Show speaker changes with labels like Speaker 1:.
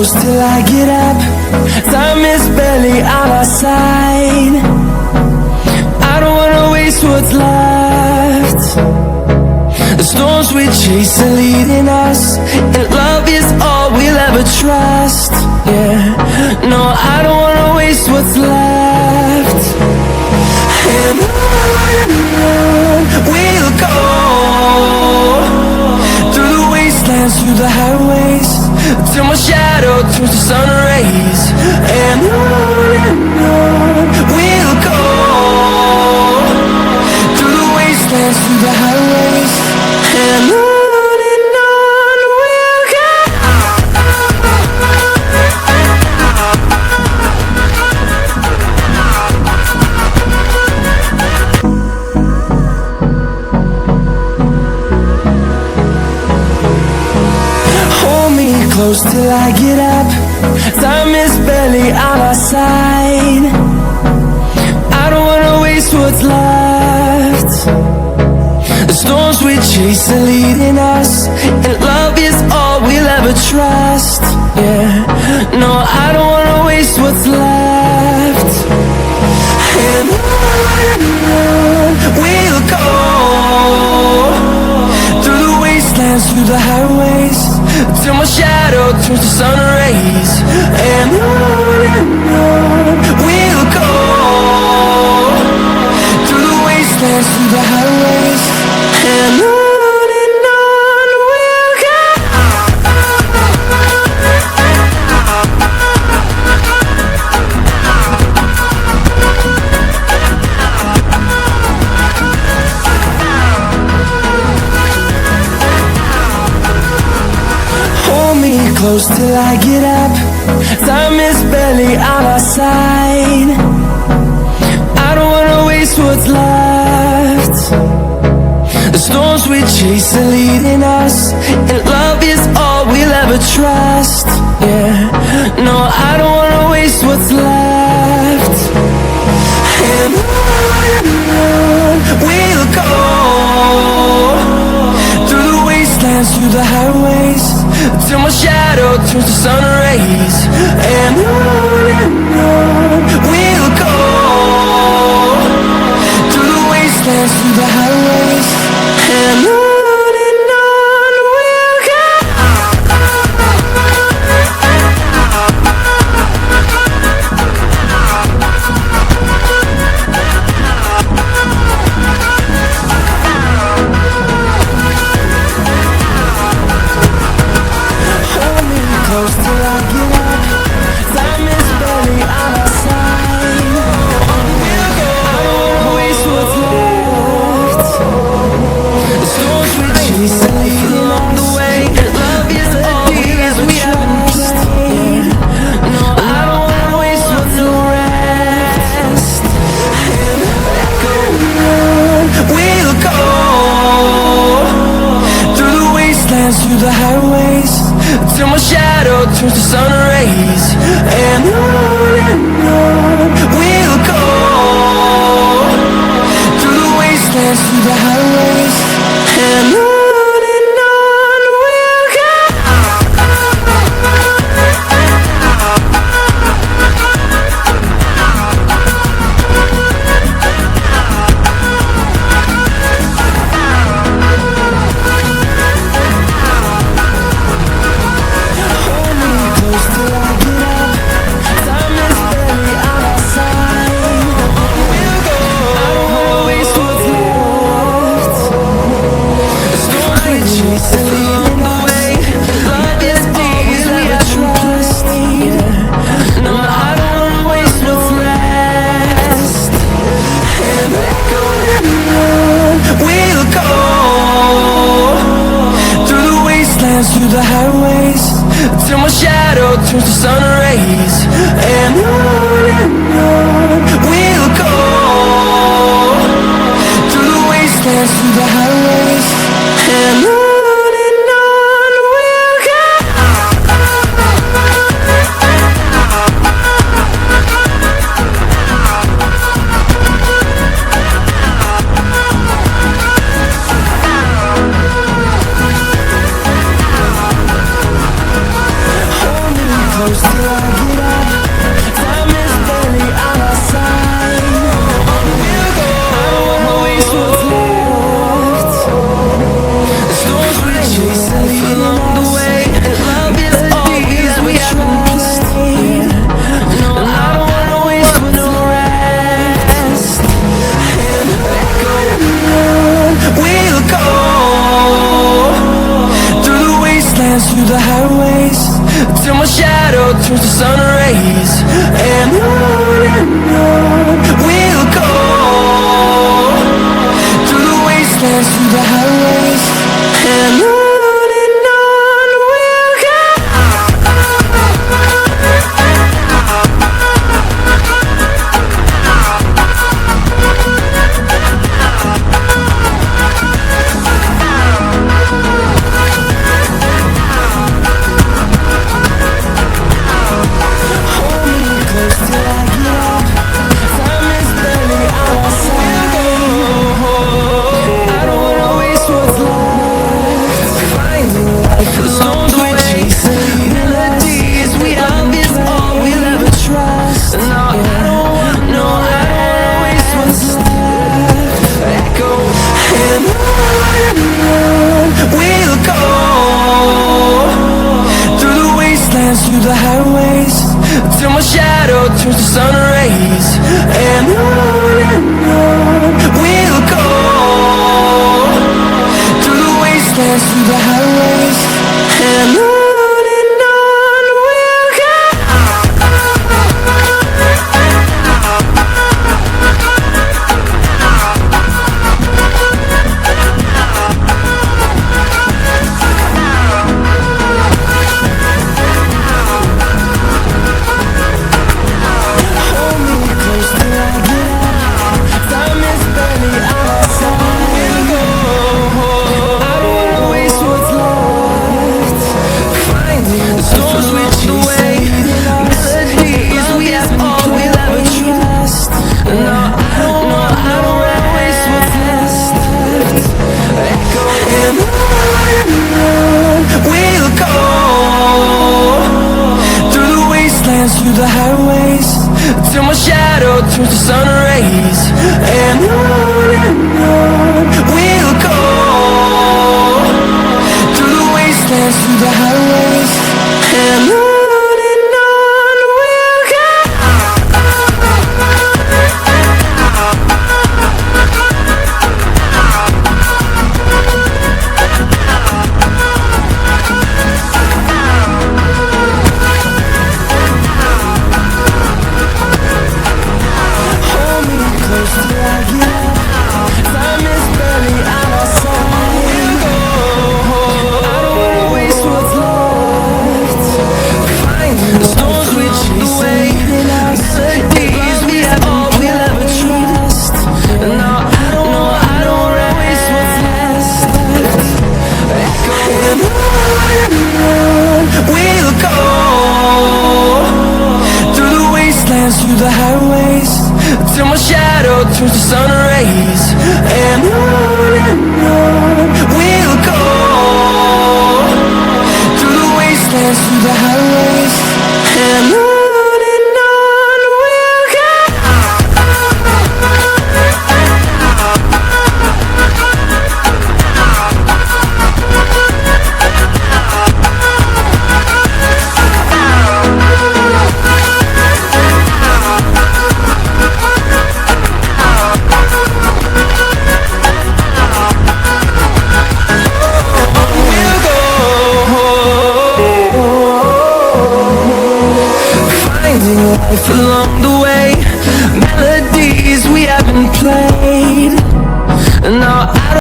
Speaker 1: close till I get up. Time is barely on our side. I don't wanna waste what's left. The storms we chase are leading us, and love is all we'll ever trust. Yeah, no, I don't wanna waste what's left. And on we'll go, through the wastelands, through the highways, till my shadow turns to sun rays. And on we'll go, through the wastelands, through the highways, and on we'll go. Hold me close till I get up. Time is barely on our side. I don't wanna waste what's left. The storms we chase are leading us, and love is all we'll ever trust. Yeah, no, I don't wanna waste what's left. And on we'll go, through the wastelands, through the highways, till my shadow turns to sun rays. And on we'll go, through the wastelands, through the highways, and on we'll go. Hold me close till I get up. Time is barely on our side. I don't wanna waste what's left. The storms we chase are leading us, and love is all we'll ever trust. Yeah, no, I don't wanna waste what's left. And on we'll go, through the wastelands, through the highways, till my shadow turns to sun rays. And on we'll go, through the wastelands, through the highways, and on we'll go. Hold me close till I get up. Time is my shadow turns to sun rays. And on we'll go, through the wastelands, through the highways. And on we'll go. Through the highways, till my shadow turns to sun rays. And on we'll go, through the wastelands, through the highways. And on we'll go. Through the highways, till my shadow turns to sun rays. And on we'll go, through the wastelands, through the highways. And on we'll go. Through the highways, till my shadow turns to sun rays. And on we'll go, through the wastelands, through the highways. And on. Life along the way, melodies we haven't played. Now